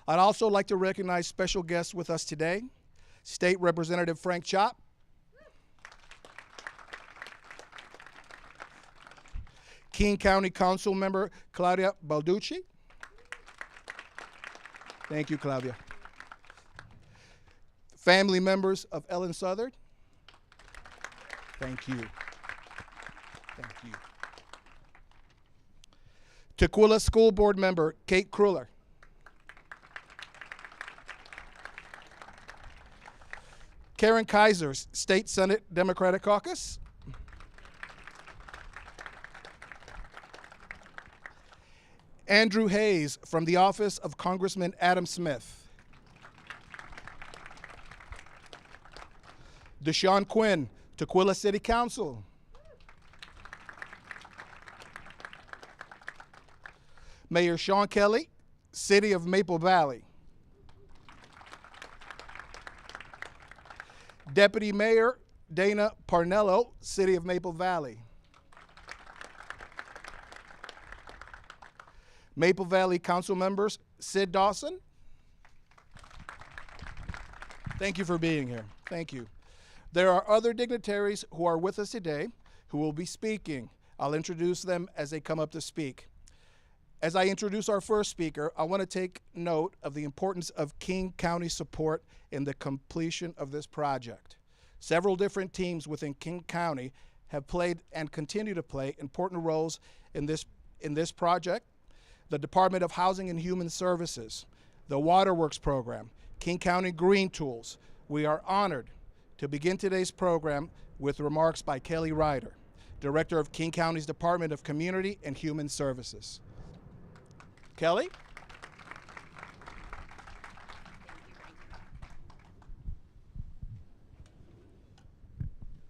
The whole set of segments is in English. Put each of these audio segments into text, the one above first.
I'd also like to recognize special guests with us today. State Representative Frank Chop, King County Council Member Claudia Balducci. Thank you, Claudia. Family members of Ellen Southard. Thank you. Thank you. Tukwila School Board Member Kate Kruller. Karen Kaiser, State Senate Democratic Caucus. Andrew Hayes from the office of Congressman Adam Smith. Deshaun Quinn, Tukwila City Council. Mayor Sean Kelly, City of Maple Valley. Deputy Mayor Dana Parnello, City of Maple Valley. Maple Valley Council members Sid Dawson. Thank you for being here. Thank you. There are other dignitaries who are with us today who will be speaking. I'll introduce them as they come up to speak. As I introduce our first speaker, I want to take note of the importance of King County support in the completion of this project. Several different teams within King County have played and continue to play important roles in this project. The Department of Housing and Human Services, the Waterworks Program, King County Green Tools. We are honored to begin today's program with remarks by Kelly Ryder, Director of King County's Department of Community and Human Services. Kelly?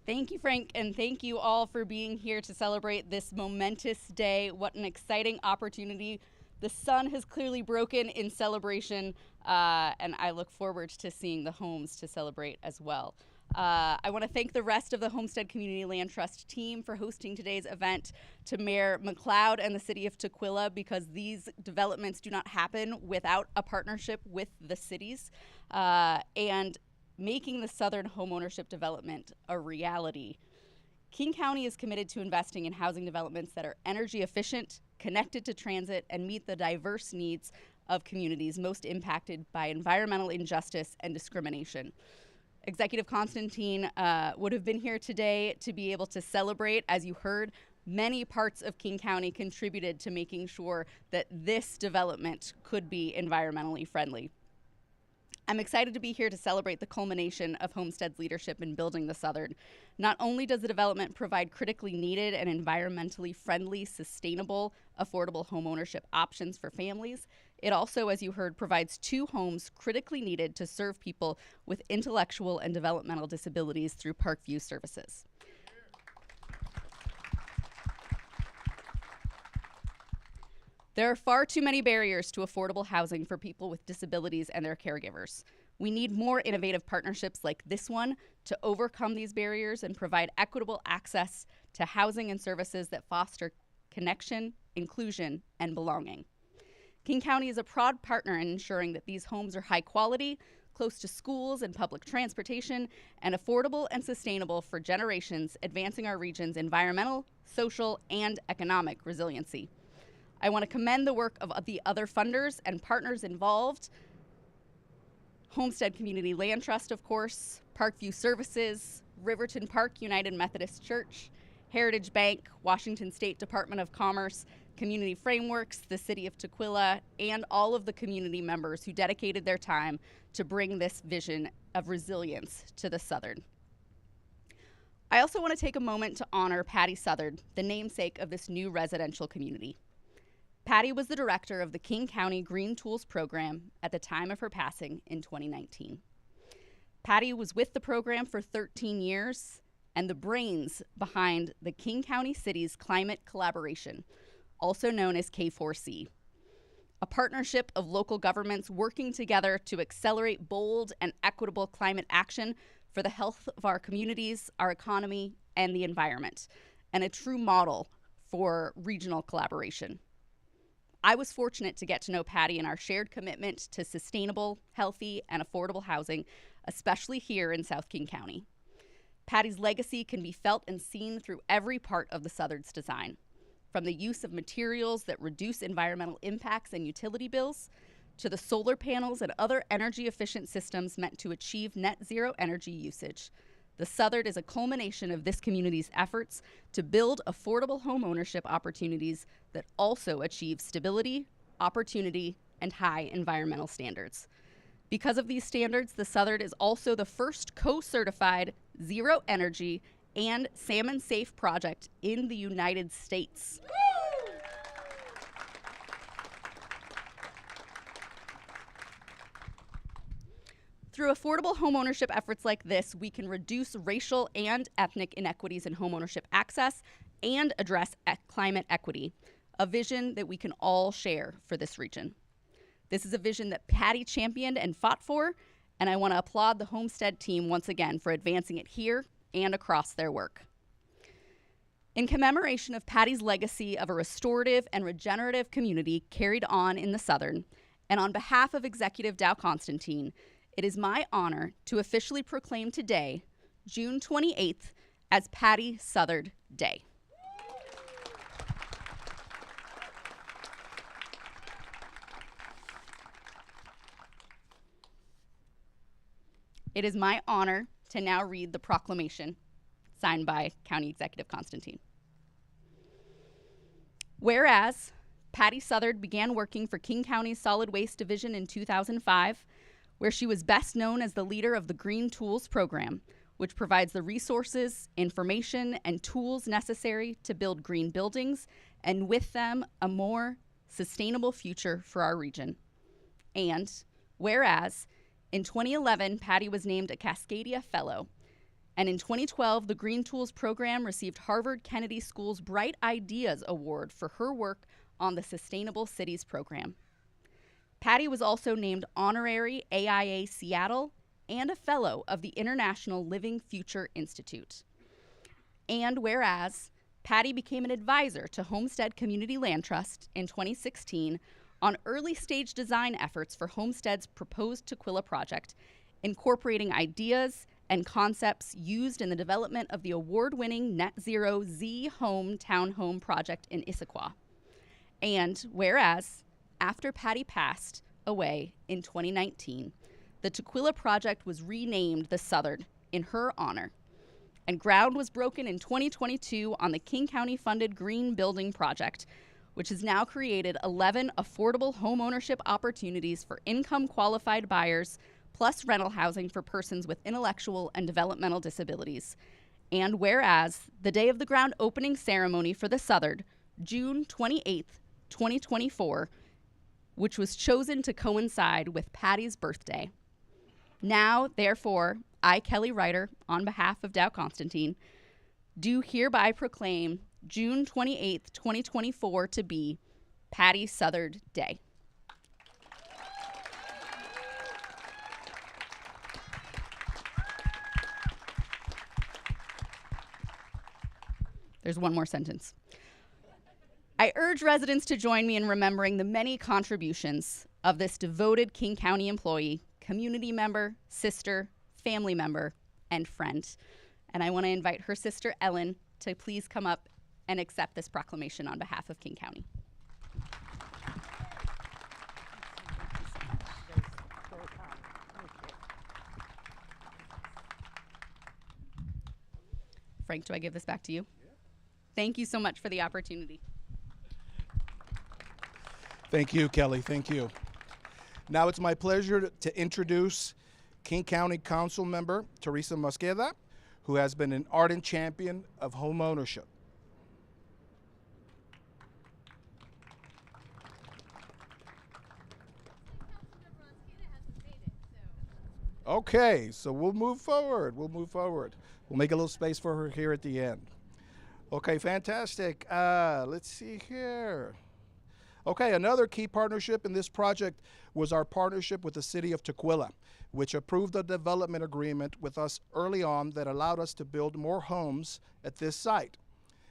Thank you, Frank, and thank you all for being here to celebrate this momentous day. What an exciting opportunity. The sun has clearly broken in celebration, and I look forward to seeing the homes to celebrate as well. I want to thank the rest of the Homestead Community Land Trust team for hosting today's event, to Mayor McLeod and the City of Tukwila, because these developments do not happen without a partnership with the cities, and making the Southern homeownership development a reality. King County is committed to investing in housing developments that are energy efficient, connected to transit, and meet the diverse needs of communities most impacted by environmental injustice and discrimination. Executive Constantine would have been here today to be able to celebrate. As you heard, many parts of King County contributed to making sure that this development could be environmentally friendly. I'm excited to be here to celebrate the culmination of Homestead's leadership in building the Southern. Not only does the development provide critically needed and environmentally friendly, sustainable, affordable homeownership options for families, it also, as you heard, provides 2 homes critically needed to serve people with intellectual and developmental disabilities through Parkview services. There are far too many barriers to affordable housing for people with disabilities and their caregivers. We need more innovative partnerships like this one to overcome these barriers and provide equitable access to housing and services that foster connection, inclusion, and belonging. King County is a proud partner in ensuring that these homes are high quality, close to schools and public transportation, and affordable and sustainable for generations, advancing our region's environmental, social, and economic resiliency. I want to commend the work of the other funders and partners involved. Homestead Community Land Trust, of course, Parkview Services, Riverton Park United Methodist Church, Heritage Bank, Washington State Department of Commerce, Community Frameworks, the City of Tukwila, and all of the community members who dedicated their time to bring this vision of resilience to the Southern. I also want to take a moment to honor Patti Southard, the namesake of this new residential community. Patti was the director of the King County Green Tools program at the time of her passing in 2019. Patti was with the program for 13 years and the brains behind the King County Cities Climate Collaboration, also known as K4C, a partnership of local governments working together to accelerate bold and equitable climate action for the health of our communities, our economy, and the environment, and a true model for regional collaboration. I was fortunate to get to know Patti and our shared commitment to sustainable, healthy, and affordable housing, especially here in South King County. Patti's legacy can be felt and seen through every part of the Southard's design, from the use of materials that reduce environmental impacts and utility bills, to the solar panels and other energy-efficient systems meant to achieve net zero energy usage. The Southard is a culmination of this community's efforts to build affordable home ownership opportunities that also achieve stability, opportunity, and high environmental standards. Because of these standards, the Southard is also the first co-certified zero energy and salmon safe project in the United States. Through affordable homeownership efforts like this, we can reduce racial and ethnic inequities in homeownership access and address climate equity, a vision that we can all share for this region. This is a vision that Patti championed and fought for, and I want to applaud the Homestead team once again for advancing it here and across their work. In commemoration of Patti's legacy of a restorative and regenerative community carried on in the Southern, and on behalf of Executive Dow Constantine, it is my honor to officially proclaim today, June 28th, as Patti Southard Day. It is my honor to now read the proclamation signed by County Executive Constantine. Whereas Patti Southard began working for King County's Solid Waste Division in 2005, where she was best known as the leader of the Green Tools program, which provides the resources, information, and tools necessary to build green buildings, and with them, a more sustainable future for our region. And whereas in 2011, Patti was named a Cascadia Fellow, and in 2012, the Green Tools program received Harvard Kennedy School's Bright Ideas Award for her work on the Sustainable Cities program. Patti was also named Honorary AIA Seattle and a Fellow of the International Living Future Institute. And whereas Patti became an advisor to Homestead Community Land Trust in 2016 on early stage design efforts for Homestead's proposed Tukwila project, incorporating ideas and concepts used in the development of the award-winning Net Zero Z Home Townhome project in Issaquah. And whereas after Patti passed away in 2019, the Tukwila project was renamed the Southard in her honor, and ground was broken in 2022 on the King County funded Green Building Project, which has now created 11 affordable home ownership opportunities for income qualified buyers, plus rental housing for persons with intellectual and developmental disabilities. And whereas the day of the ground opening ceremony for the Southard, June 28th, 2024, which was chosen to coincide with Patti's birthday. Now, therefore, I, Kelly Ryder, on behalf of Dow Constantine, do hereby proclaim June 28th, 2024 to be Patti Southard Day. There's one more sentence. I urge residents to join me in remembering the many contributions of this devoted King County employee, community member, sister, family member, and friend. And I want to invite her sister, Ellen, to please come up and accept this proclamation on behalf of King County. Frank, do I give this back to you? Yeah. Thank you so much for the opportunity. Thank you, Kelly. Thank you. Now it's my pleasure to introduce King County Council member Teresa Mosqueda, who has been an ardent champion of home ownership. Okay, so we'll move forward. We'll make a little space for her here at the end. Okay, fantastic. Let's see here. Okay, another key partnership in this project was our partnership with the city of Tukwila, which approved a development agreement with us early on that allowed us to build more homes at this site.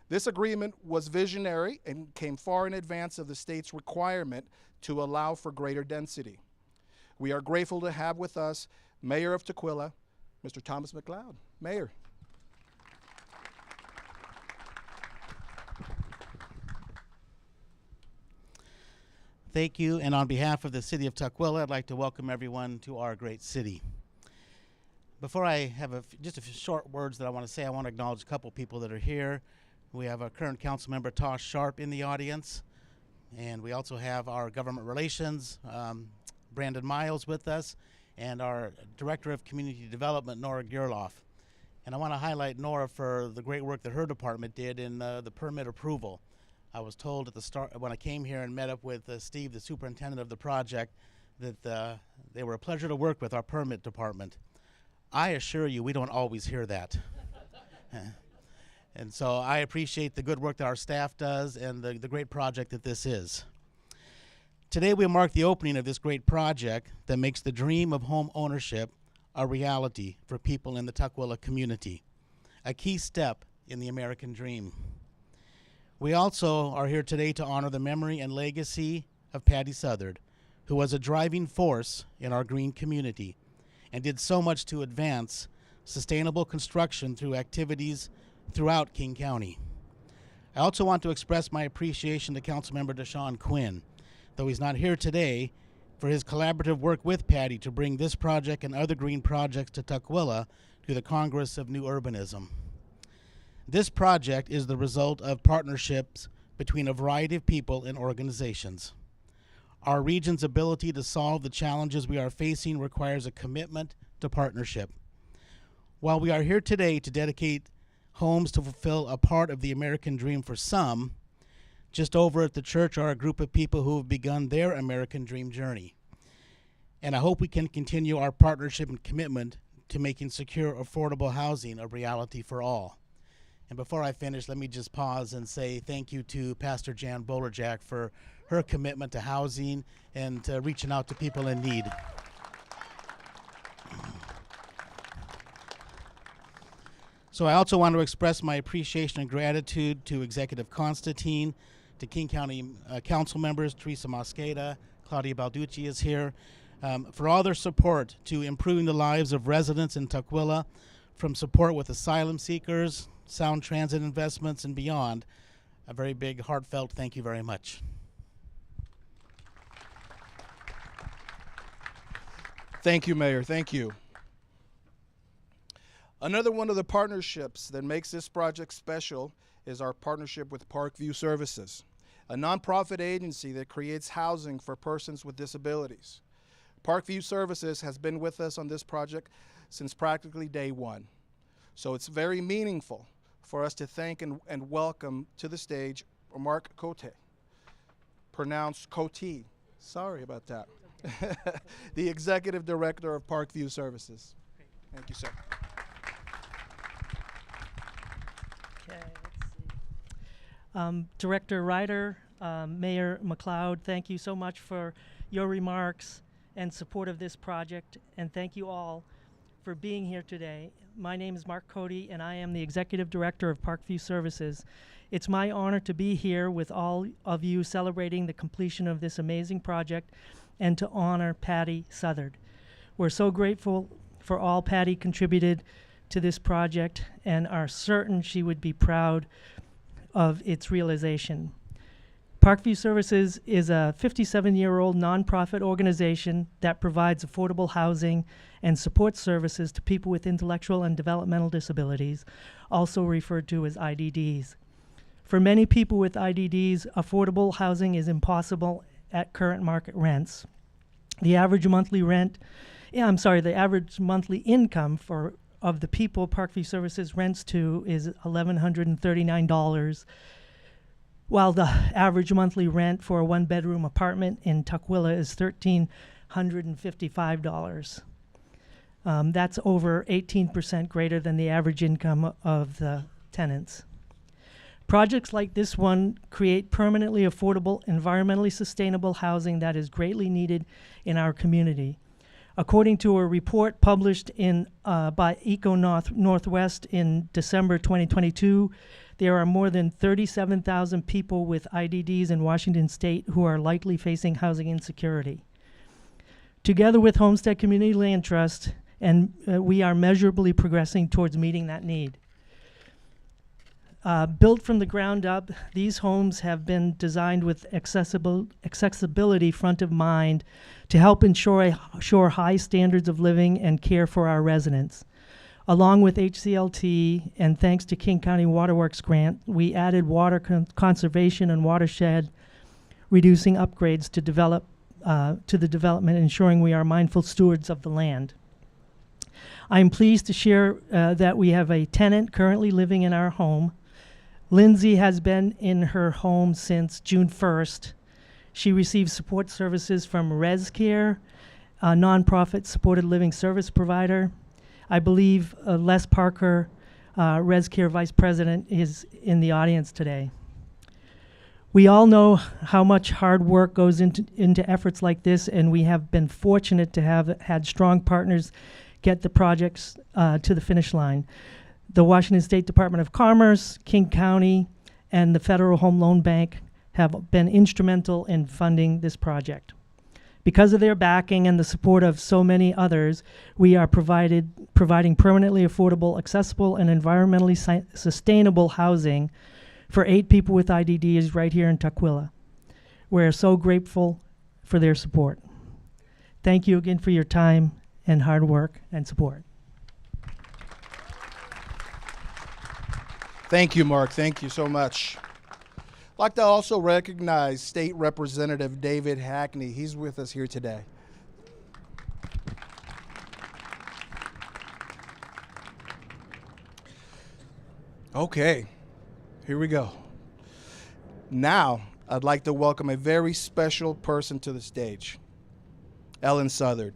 This agreement was visionary and came far in advance of the state's requirement to allow for greater density. We are grateful to have with us Mayor of Tukwila, Mr. Thomas McLeod. Mayor. Thank you, and on behalf of the City of Tukwila, I'd like to welcome everyone to our great city. Before I have just a few short words that I want to say, I want to acknowledge a couple people that are here. We have our current council member, Tosh Sharp, in the audience, and we also have our government relations, Brandon Miles, with us, and our Director of Community Development, Nora Gerloff. And I want to highlight Nora for the great work that her department did in the permit approval. I was told at the start, when I came here and met up with Steve, the superintendent of the project, that they were a pleasure to work with, our permit department. I assure you, we don't always hear that. And so I appreciate the good work that our staff does and the great project that this is. Today we mark the opening of this great project that makes the dream of home ownership a reality for people in the Tukwila community, a key step in the American dream. We also are here today to honor the memory and legacy of Patti Southard, who was a driving force in our green community and did so much to advance sustainable construction through activities throughout King County. I also want to express my appreciation to Councilmember Deshaun Quinn, though he's not here today, for his collaborative work with Patti to bring this project and other green projects to Tukwila through the Congress of New Urbanism. This project is the result of partnerships between a variety of people and organizations. Our region's ability to solve the challenges we are facing requires a commitment to partnership. While we are here today to dedicate homes to fulfill a part of the American dream for some, just over at the church are a group of people who have begun their American dream journey. And I hope we can continue our partnership and commitment to making secure, affordable housing a reality for all. And before I finish, let me just pause and say thank you to Pastor Jan Bolerjack for her commitment to housing and to reaching out to people in need. So I also want to express my appreciation and gratitude to Executive Constantine, to King County Council members, Teresa Mosqueda, Claudia Balducci is here, for all their support to improving the lives of residents in Tukwila, from support with asylum seekers, sound transit investments, and beyond. A very big, heartfelt thank you very much. Thank you, Mayor. Thank you. Another one of the partnerships that makes this project special is our partnership with Parkview Services, a nonprofit agency that creates housing for persons with disabilities. Parkview Services has been with us on this project since practically day one. So it's very meaningful for us to thank and welcome to the stage Mark Cote, pronounced Cote. Sorry about that. Okay. The Executive Director of Parkview Services. Great. Thank you, sir. Okay, let's see. Director Ryder, Mayor McLeod, thank you so much for your remarks and support of this project, and thank you all for being here today. My name is Mark Cody, and I am the Executive Director of Parkview Services. It's my honor to be here with all of you celebrating the completion of this amazing project and to honor Patti Southard. We're so grateful for all Patti contributed to this project and are certain she would be proud of its realization. Parkview Services is a 57-year-old nonprofit organization that provides affordable housing and support services to people with intellectual and developmental disabilities, also referred to as IDDs. For many people with IDDs, affordable housing is impossible at current market rents. The average monthly income of the people Parkview Services rents to is $1,139, while the average monthly rent for a one-bedroom apartment in Tukwila is $1,355. That's over 18% greater than the average income of the tenants. Projects like this one create permanently affordable, environmentally sustainable housing that is greatly needed in our community. According to a report published by Eco Northwest in December 2022, there are more than 37,000 people with IDDs in Washington state who are likely facing housing insecurity. Together with Homestead Community Land Trust, we are measurably progressing towards meeting that need. Built from the ground up, these homes have been designed with accessibility front of mind to help ensure high standards of living and care for our residents. Along with HCLT and thanks to King County Waterworks grant, we added water conservation and watershed reducing upgrades to the development, ensuring we are mindful stewards of the land. I'm pleased to share that we have a tenant currently living in our home. Lindsay has been in her home since June 1st. She receives support services from ResCare, a nonprofit supported living service provider. I believe Les Parker, ResCare Vice President, is in the audience today. We all know how much hard work goes into efforts like this, and we have been fortunate to have had strong partners get the projects to the finish line. The Washington State Department of Commerce, King County, and the Federal Home Loan Bank have been instrumental in funding this project. Because of their backing and the support of so many others, we are providing permanently affordable, accessible, and environmentally sustainable housing for 8 people with IDDs right here in Tukwila. We're so grateful for their support. Thank you again for your time and hard work and support. Thank you, Mark. Thank you so much. I'd like to also recognize State Representative David Hackney. He's with us here today. Okay, here we go. Now, I'd like to welcome a very special person to the stage. Ellen Southard,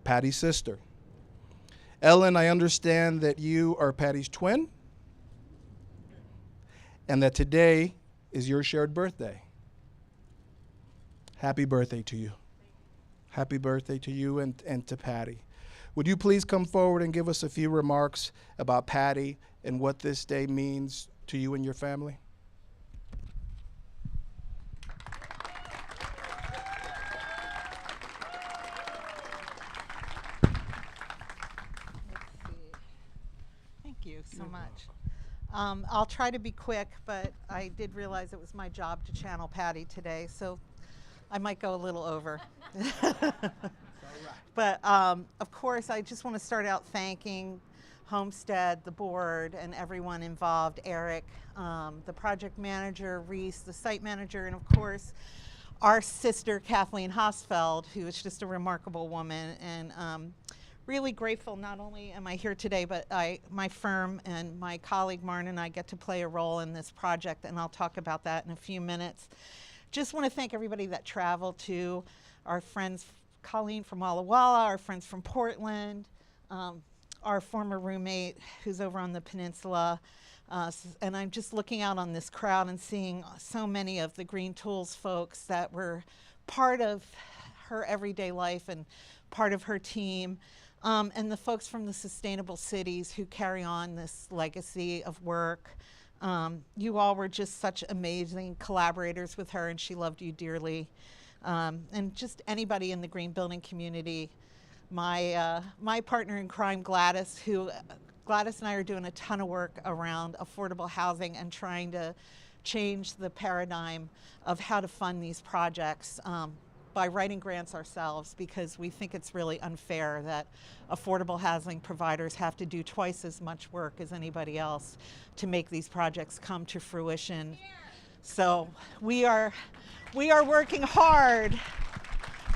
Patti's sister. Ellen, I understand that you are Patti's twin and that today is your shared birthday. Happy birthday to you. Happy birthday to you and to Patti. Would you please come forward and give us a few remarks about Patti and what this day means to you and your family? Thank you so much. I'll try to be quick, but I did realize it was my job to channel Patti today, so I might go a little over. But of course, I just want to start out thanking Homestead, the board, and everyone involved, Eric, the project manager, Reese, the site manager, and of course, our sister, Kathleen Hosfeld, who is just a remarkable woman, and really grateful. Not only am I here today, but my firm and my colleague Marn and I get to play a role in this project, and I'll talk about that in a few minutes. Just want to thank everybody that traveled to, our friends, Colleen from Walla Walla, our friends from Portland, our former roommate who's over on the peninsula, and I'm just looking out on this crowd and seeing so many of the Green Tools folks that were part of her everyday life and part of her team. And the folks from the Sustainable Cities who carry on this legacy of work. You all were just such amazing collaborators with her, and she loved you dearly. And just anybody in the green building community. My partner in crime, Gladys and I are doing a ton of work around affordable housing and trying to change the paradigm of how to fund these projects. By writing grants ourselves, because we think it's really unfair that affordable housing providers have to do twice as much work as anybody else to make these projects come to fruition. So we are working hard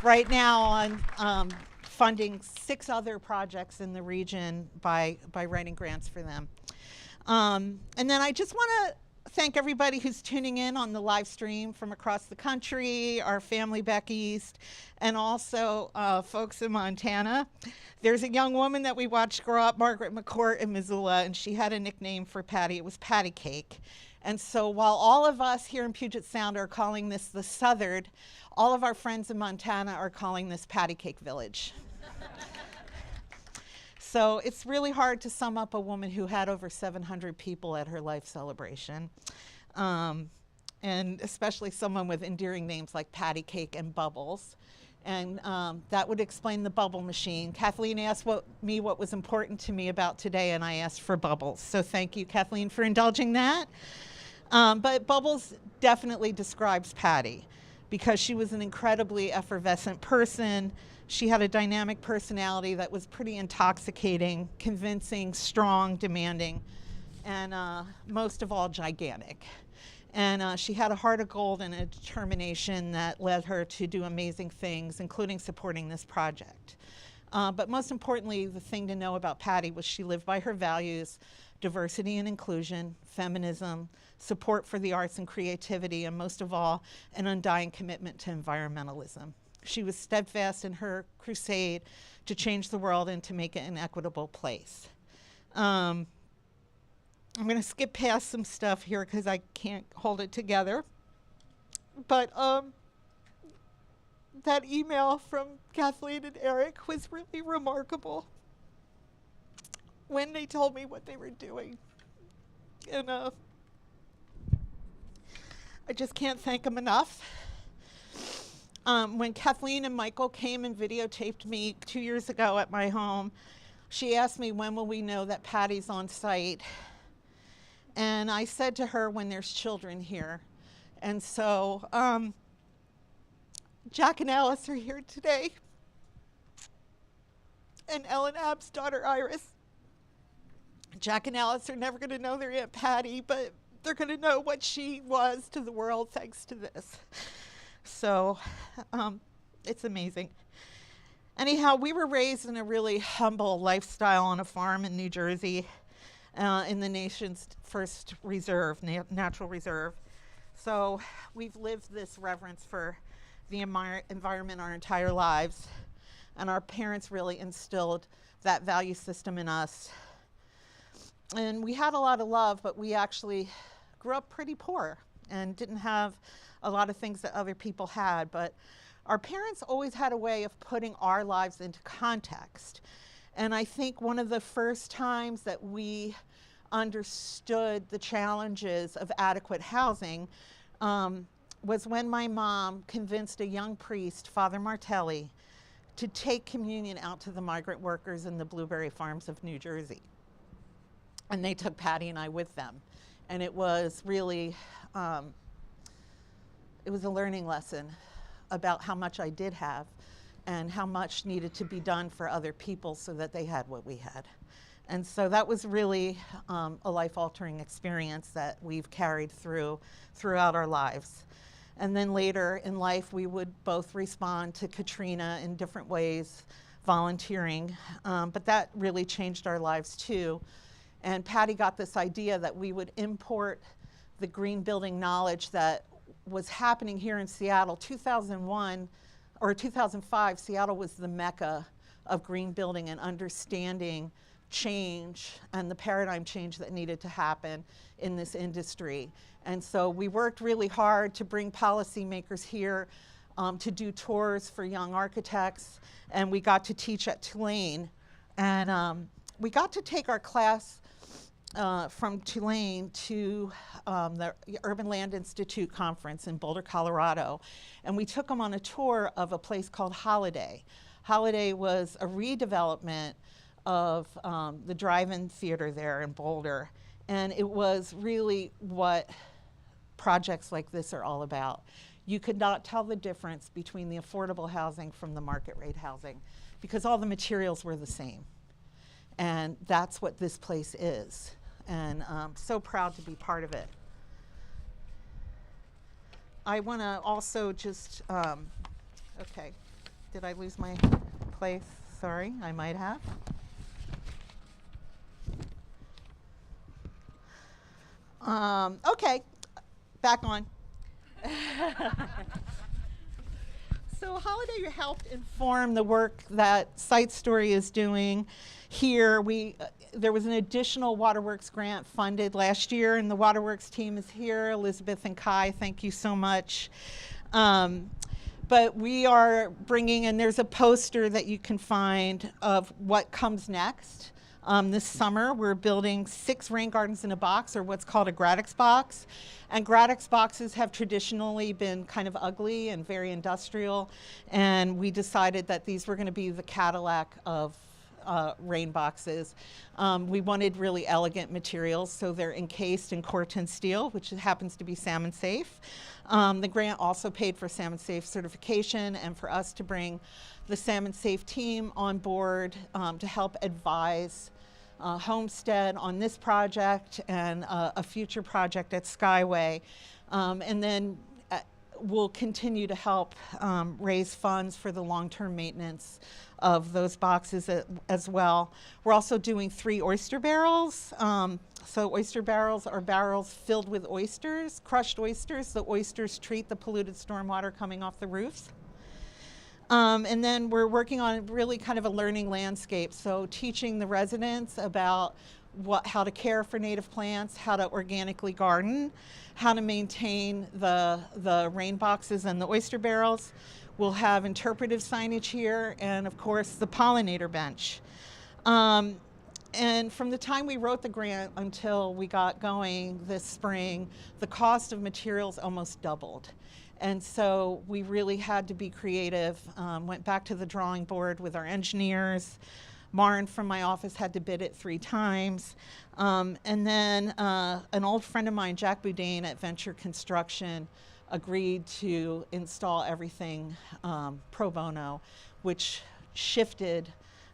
right now on funding 6 other projects in the region by writing grants for them. And then I just want to thank everybody who's tuning in on the live stream from across the country, our family back east, and also folks in Montana. There's a young woman that we watched grow up, Margaret McCourt in Missoula, and she had a nickname for Patti. It was Patty Cake. And so while all of us here in Puget Sound are calling this the Southard, all of our friends in Montana are calling this Patty Cake Village. So it's really hard to sum up a woman who had over 700 people at her life celebration. And especially someone with endearing names like Patty Cake and Bubbles. And that would explain the bubble machine. Kathleen asked me what was important to me about today, and I asked for Bubbles. So thank you, Kathleen, for indulging that. But Bubbles definitely describes Patty because she was an incredibly effervescent person. She had a dynamic personality that was pretty intoxicating, convincing, strong, demanding, and most of all, gigantic. And she had a heart of gold and a determination that led her to do amazing things, including supporting this project. But most importantly, the thing to know about Patty was she lived by her values: diversity and inclusion, feminism, support for the arts and creativity, and most of all, an undying commitment to environmentalism. She was steadfast in her crusade to change the world and to make it an equitable place. I'm going to skip past some stuff here because I can't hold it together. But that email from Kathleen and Eric was really remarkable when they told me what they were doing. And I just can't thank them enough. When Kathleen and Michael came and videotaped me 2 years ago at my home, she asked me, when will we know that Patty's on site? And I said to her, when there's children here. And so Jack and Alice are here today. And Ellen Abb's daughter, Iris. Jack and Alice are never going to know their Aunt Patty, but they're going to know what she was to the world thanks to this. So it's amazing. Anyhow, we were raised in a really humble lifestyle on a farm in New Jersey. In the nation's first reserve, natural reserve. So we've lived this reverence for the environment our entire lives, and our parents really instilled that value system in us. And we had a lot of love, but we actually grew up pretty poor and didn't have a lot of things that other people had. But our parents always had a way of putting our lives into context. And I think one of the first times that we understood the challenges of adequate housing was when my mom convinced a young priest, Father Martelli, to take communion out to the migrant workers in the blueberry farms of New Jersey. And they took Patty and I with them. And it was really, it was a learning lesson about how much I did have and how much needed to be done for other people so that they had what we had. And so that was really a life-altering experience that we've carried throughout our lives. And then later in life, we would both respond to Katrina in different ways, volunteering. But that really changed our lives too. And Patty got this idea that we would import the green building knowledge that was happening here in Seattle. 2001 or 2005, Seattle was the mecca of green building and understanding change and the paradigm change that needed to happen in this industry. And so we worked really hard to bring policymakers here to do tours for young architects, and we got to teach at Tulane. And we got to take our class from Tulane to the Urban Land Institute conference in Boulder, Colorado. And we took them on a tour of a place called Holiday. Holiday was a redevelopment of the drive-in theater there in Boulder. And it was really what projects like this are all about. You could not tell the difference between the affordable housing from the market rate housing because all the materials were the same. And that's what this place is. And I'm so proud to be part of it. I want to also just, okay, did I lose my place? Sorry, I might have. Okay, back on. So Holiday helped inform the work that Site Story is doing here. There was an additional Waterworks grant funded last year, and the Waterworks team is here. Elizabeth and Kai, thank you so much. But we are bringing, and there's a poster that you can find of what comes next. This summer, we're building 6 rain gardens in a box, or what's called a Gradix box. And Gradix boxes have traditionally been kind of ugly and very industrial. And we decided that these were going to be the Cadillac of rain boxes. We wanted really elegant materials, so they're encased in Corten steel, which happens to be salmon safe. The grant also paid for salmon safe certification and for us to bring the salmon safe team on board to help advise Homestead on this project and a future project at Skyway. And then we'll continue to help raise funds for the long-term maintenance of those boxes as well. We're also doing 3 oyster barrels. So oyster barrels are barrels filled with oysters, crushed oysters. The oysters treat the polluted stormwater coming off the roofs. And then we're working on really kind of a learning landscape. So teaching the residents about how to care for native plants, how to organically garden, how to maintain the rain boxes and the oyster barrels. We'll have interpretive signage here, and of course the pollinator bench. And from the time we wrote the grant until we got going this spring, the cost of materials almost doubled. And so we really had to be creative, went back to the drawing board with our engineers. Maren from my office had to bid it 3 times. And then an old friend of mine, Jack Boudin at Venture Construction, agreed to install everything pro bono, which shifted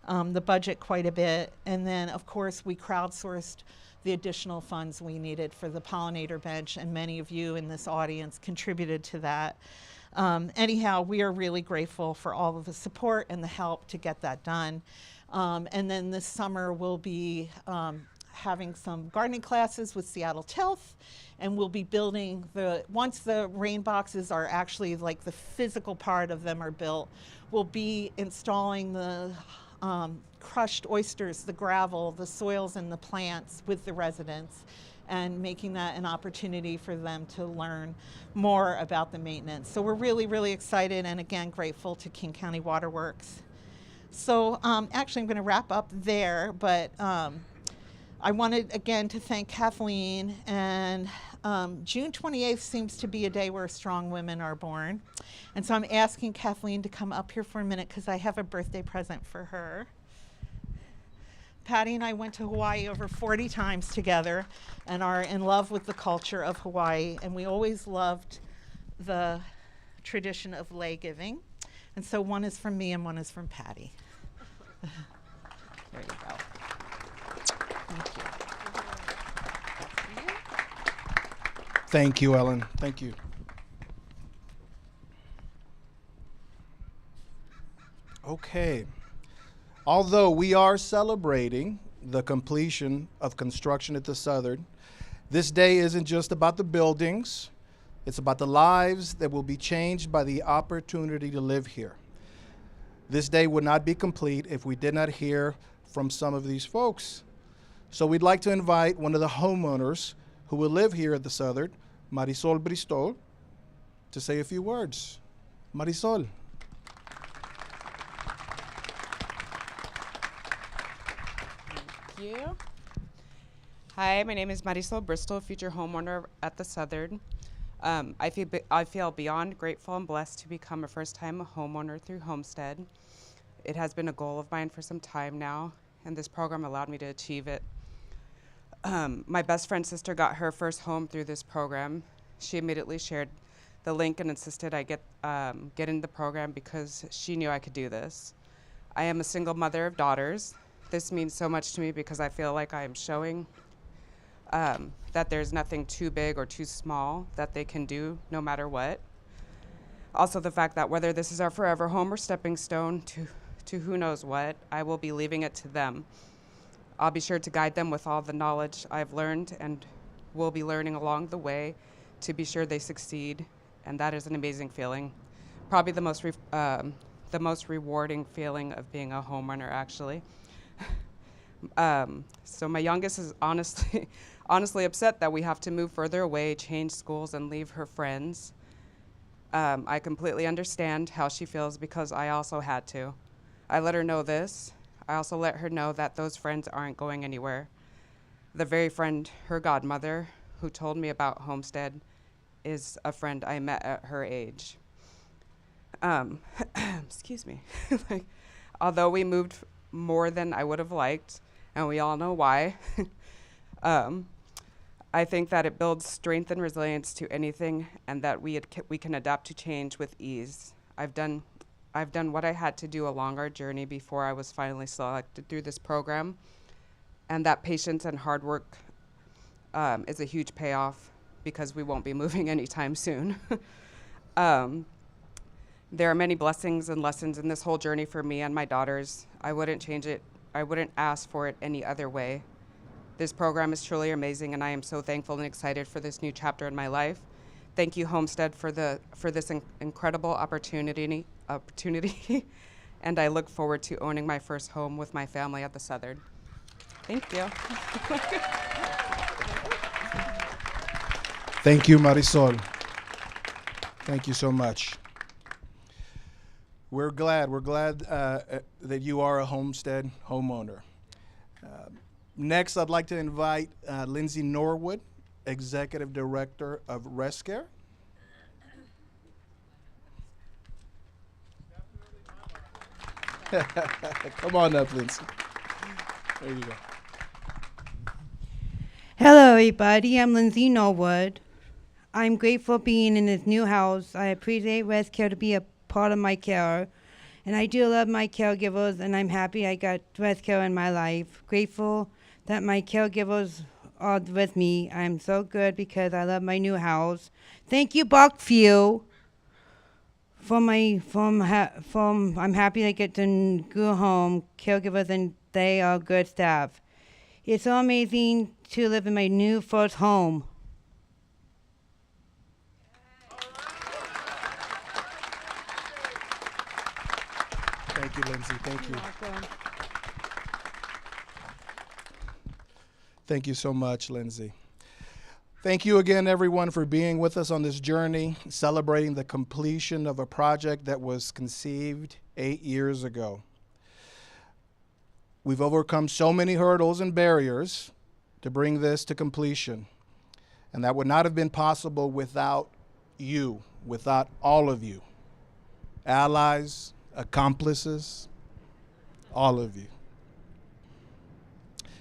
the budget quite a bit. And then, of course, we crowdsourced the additional funds we needed for the pollinator bench, and many of you in this audience contributed to that. Anyhow, we are really grateful for all of the support and the help to get that done. And then this summer we'll be having some gardening classes with Seattle Tilth, and we'll be building once the rain boxes are actually, like, the physical part of them are built, we'll be installing the crushed oysters, the gravel, the soils, and the plants with the residents, and making that an opportunity for them to learn more about the maintenance. So we're really, really excited, and again, grateful to King County Waterworks. So actually I'm going to wrap up there, but I wanted again to thank Kathleen, and June 28th seems to be a day where strong women are born. And so I'm asking Kathleen to come up here for a minute because I have a birthday present for her. Patti and I went to Hawaii over 40 times together and are in love with the culture of Hawaii, and we always loved the tradition of lei giving. And so one is from me and one is from Patti. There you go. Thank you. Thank you, Ellen. Thank you. Okay. Although we are celebrating the completion of construction at the Southern, this day isn't just about the buildings. It's about the lives that will be changed by the opportunity to live here. This day would not be complete if we did not hear from some of these folks. So we'd like to invite one of the homeowners who will live here at the Southern, Marisol Bristol, to say a few words. Marisol. Thank you. Hi, my name is Marisol Bristol, future homeowner at the Southern. I feel beyond grateful and blessed to become a first-time homeowner through Homestead. It has been a goal of mine for some time now, and this program allowed me to achieve it. My best friend's sister got her first home through this program. She immediately shared the link and insisted I get in the program because she knew I could do this. I am a single mother of daughters. This means so much to me because I feel like I am showing that there's nothing too big or too small that they can do no matter what. Also the fact that whether this is our forever home or stepping stone to who knows what, I will be leaving it to them. I'll be sure to guide them with all the knowledge I've learned and will be learning along the way to be sure they succeed, and that is an amazing feeling. Probably the most rewarding feeling of being a homeowner, actually. So my youngest is honestly upset that we have to move further away, change schools, and leave her friends. I completely understand how she feels because I also had to. I let her know this. I also let her know that those friends aren't going anywhere. The very friend, her godmother, who told me about Homestead, is a friend I met at her age. Excuse me. Although we moved more than I would have liked, and we all know why, I think that it builds strength and resilience to anything, and that we can adapt to change with ease. I've done what I had to do along our journey before I was finally selected through this program, and that patience and hard work is a huge payoff because we won't be moving anytime soon. There are many blessings and lessons in this whole journey for me and my daughters. I wouldn't change it. I wouldn't ask for it any other way. This program is truly amazing, and I am so thankful and excited for this new chapter in my life. Thank you, Homestead, for this incredible opportunity, and I look forward to owning my first home with my family at the Southard. Thank you. Thank you, Marisol. Thank you so much. We're glad that you are a Homestead homeowner. Next, I'd like to invite Lindsay Norwood, Executive Director of Rescare. Come on up, Lindsay. There you go. Hello, everybody. I'm Lindsay Norwood. I'm grateful being in this new house. I appreciate Rescare to be a part of my care. And I do love my caregivers, and I'm happy I got Rescare in my life. Grateful that my caregivers are with me. I'm so good because I love my new house. Thank you, Buckview, I'm happy I get to go home. Caregivers, and they are good staff. It's so amazing to live in my new first home. Thank you, Lindsay. Thank you. Thank you so much, Lindsay. Thank you again, everyone, for being with us on this journey, celebrating the completion of a project that was conceived 8 years ago. We've overcome so many hurdles and barriers to bring this to completion, and that would not have been possible without you, without all of you, allies, accomplices, all of you.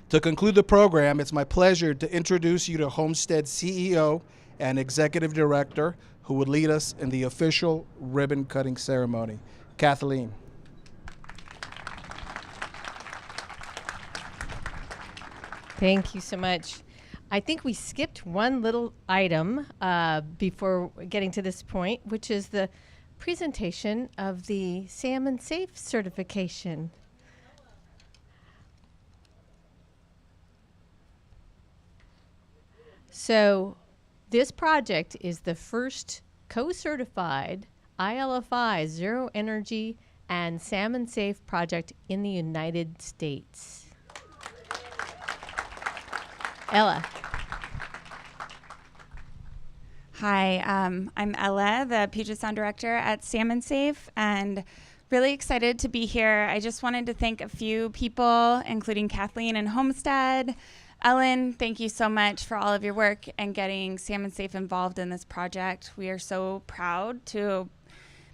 To conclude the program, it's my pleasure to introduce you to Homestead CEO and Executive Director, who will lead us in the official ribbon cutting ceremony. Kathleen. Thank you so much. I think we skipped one little item before getting to this point, which is the presentation of the Salmon Safe certification. So this project is the first co-certified ILFI Zero Energy and Salmon Safe project in the United States. Ella. Hi, I'm Ella, the Puget Sound Director at Salmon Safe, and really excited to be here. I just wanted to thank a few people, including Kathleen and Homestead. Ellen, thank you so much for all of your work and getting Salmon Safe involved in this project. We are so proud to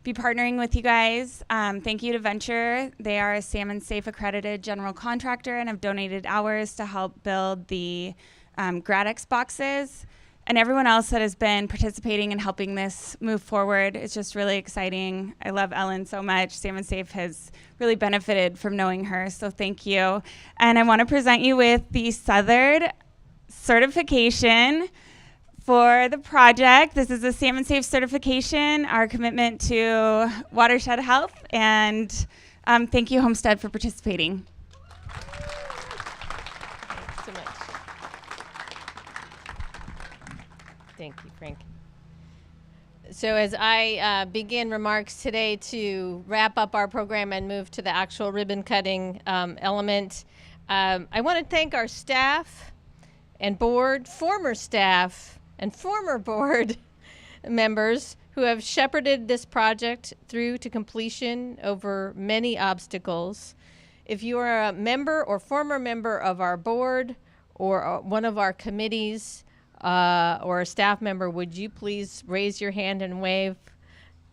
be partnering with you guys. Thank you to Venture. They are a Salmon Safe accredited general contractor and have donated hours to help build the Gradex boxes. And everyone else that has been participating and helping this move forward. It's just really exciting. I love Ellen so much. Salmon Safe has really benefited from knowing her, so thank you. And I want to present you with the Southard certification for the project. This is a Salmon Safe certification, our commitment to watershed health, and thank you, Homestead, for participating. Thanks so much. Thank you, Frank. So as I begin remarks today to wrap up our program and move to the actual ribbon cutting element, I want to thank our staff and board, former staff and former board members who have shepherded this project through to completion over many obstacles. If you are a member or former member of our board or one of our committees or a staff member, would you please raise your hand and wave,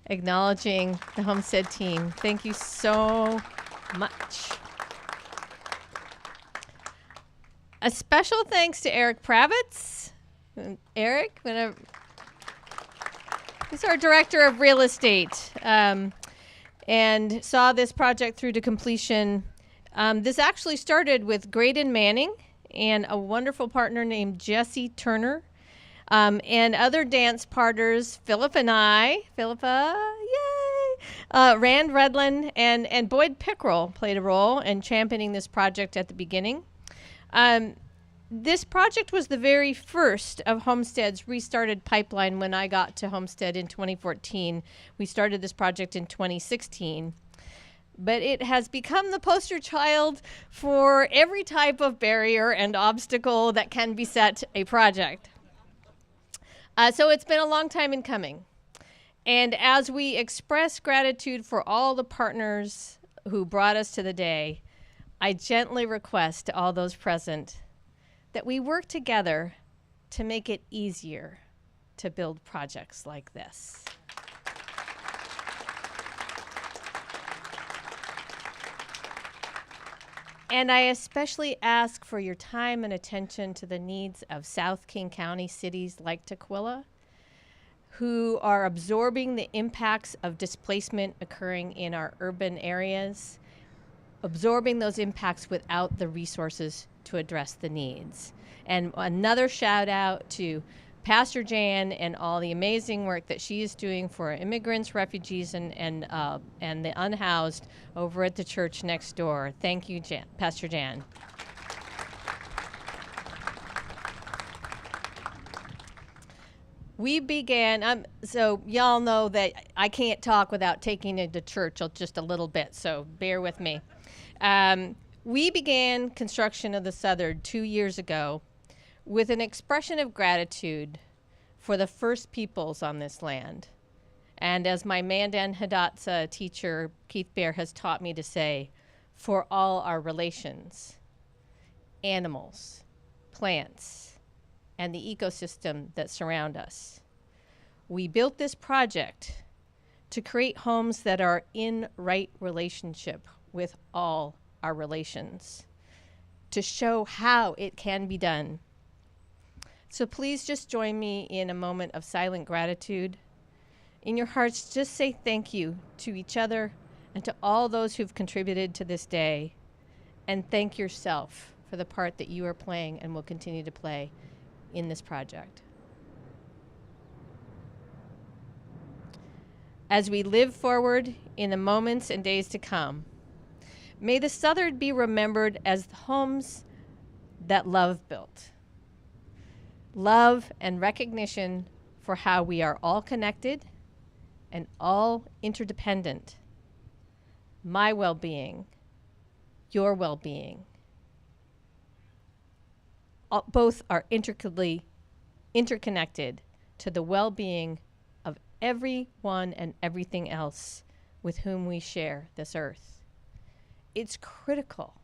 acknowledging the Homestead team. Thank you so much. A special thanks to Eric Pravitz. Eric, he's our director of real estate, and saw this project through to completion. This actually started with Graydon Manning and a wonderful partner named Jesse Turner, and other dance partners, Philippa, yay! Rand Redlin and Boyd Pickrell played a role in championing this project at the beginning. This project was the very first of Homestead's restarted pipeline when I got to Homestead in 2014. We started this project in 2016. But it has become the poster child for every type of barrier and obstacle that can beset a project. So it's been a long time in coming. And as we express gratitude for all the partners who brought us to the day, I gently request to all those present that we work together to make it easier to build projects like this. And I especially ask for your time and attention to the needs of South King County cities like Tukwila, who are absorbing the impacts of displacement occurring in our urban areas, absorbing those impacts without the resources to address the needs. And another shout out to Pastor Jan and all the amazing work that she is doing for immigrants, refugees, and the unhoused over at the church next door. Thank you, Pastor Jan. We began, so y'all know that I can't talk without taking it to church just a little bit, so bear with me. We began construction of the Southard 2 years ago with an expression of gratitude for the first peoples on this land. And as my Mandan Hidatsa teacher, Keith Bear, has taught me to say, for all our relations, animals, plants, and the ecosystem that surround us. We built this project to create homes that are in right relationship with all our relations, to show how it can be done. So please just join me in a moment of silent gratitude. In your hearts, just say thank you to each other and to all those who've contributed to this day. And thank yourself for the part that you are playing and will continue to play in this project. As we live forward in the moments and days to come, may the Southard be remembered as the homes that love built. Love and recognition for how we are all connected and all interdependent. My well-being, your well-being, both are intricately interconnected to the well-being of everyone and everything else with whom we share this earth. It's critical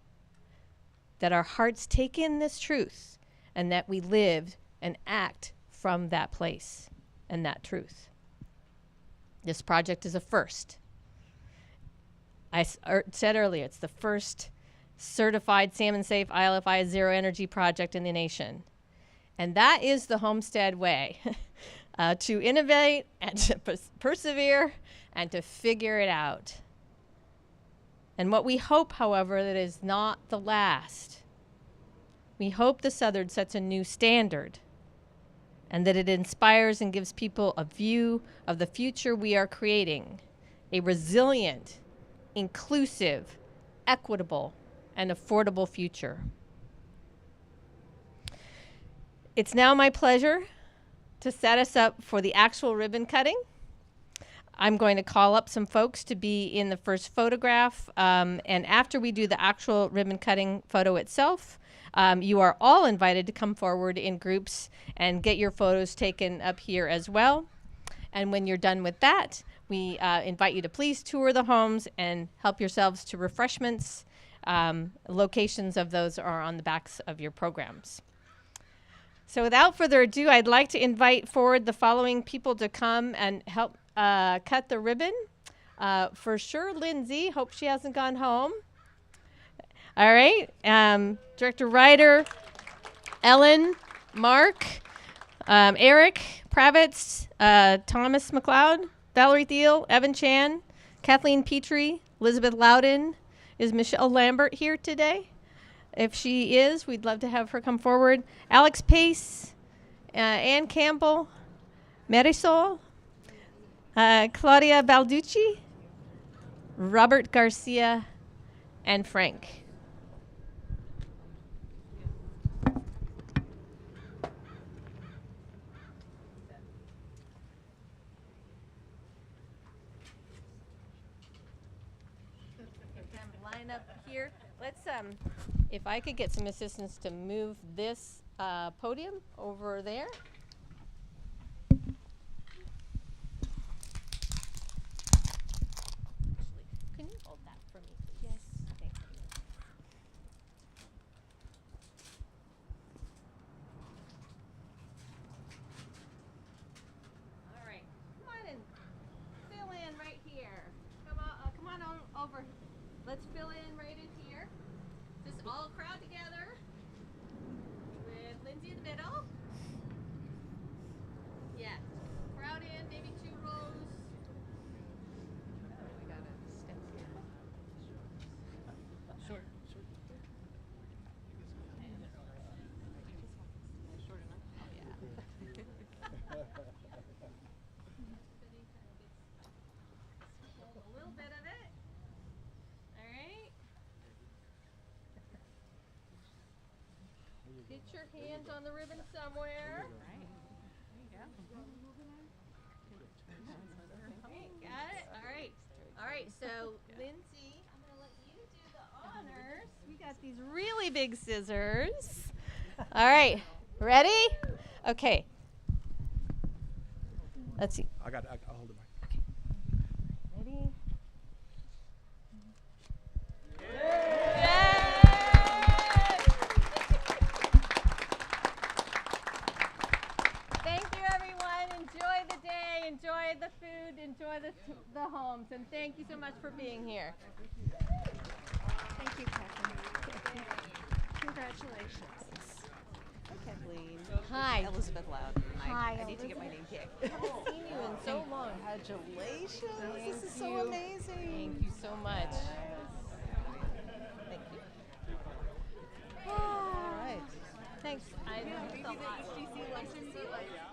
that our hearts take in this truth and that we live and act from that place and that truth. This project is a first. I said earlier, it's the first certified salmon-safe ILFI zero energy project in the nation. And that is the Homestead way, to innovate and to persevere and to figure it out. And what we hope, however, that is not the last. We hope the Southard sets a new standard and that it inspires and gives people a view of the future we are creating, a resilient, inclusive, equitable, and affordable future. It's now my pleasure to set us up for the actual ribbon cutting. I'm going to call up some folks to be in the first photograph, and after we do the actual ribbon cutting photo itself, you are all invited to come forward in groups and get your photos taken up here as well. And when you're done with that, we invite you to please tour the homes and help yourselves to refreshments. Locations of those are on the backs of your programs. So without further ado, I'd like to invite forward the following people to come and help cut the ribbon. For sure, Lindsay. Hope she hasn't gone home. All right. Director Ryder, Ellen, Mark, Eric Pravitz, Thomas McLeod, Valerie Thiel, Evan Chan, Kathleen Petrie, Elizabeth Loudon. Is Michelle Lambert here today? If she is, we'd love to have her come forward. Alex Pace, Ann Campbell, Marisol, Claudia Balducci, Robert Garcia, and Frank. Line up here. Let's if I could get some assistance to move this podium over there. Actually, can you hold that for me, please? Yes. Thank you. All right, come on and fill in right here. Come on over. Let's fill in right in here. Just all crowd together with Lindsay in the middle. Yeah. Crowd in, maybe 2 rows. Oh, we got a step here. Short. Short enough? Oh, yeah. A little bit of it. All right. Get your hands on the ribbon somewhere. Right. There you go. Okay, got it? All right. All right, so Lindsay, I'm going to let you do the honors. We got these really big scissors. All right. Ready? Okay. Let's see. I'll hold it. Ready? Thank you, everyone. Enjoy the day, enjoy the food, enjoy the homes, and thank you so much for being here. Thank you, Kathleen. Congratulations. Hi, Kathleen. Hi. Elizabeth Loud. Hi, I need to get my name kicked. I haven't seen you in so long. Congratulations. Thank This is so you. amazing. Thank you so much. Thank you. All right. Thanks. I learned a lot.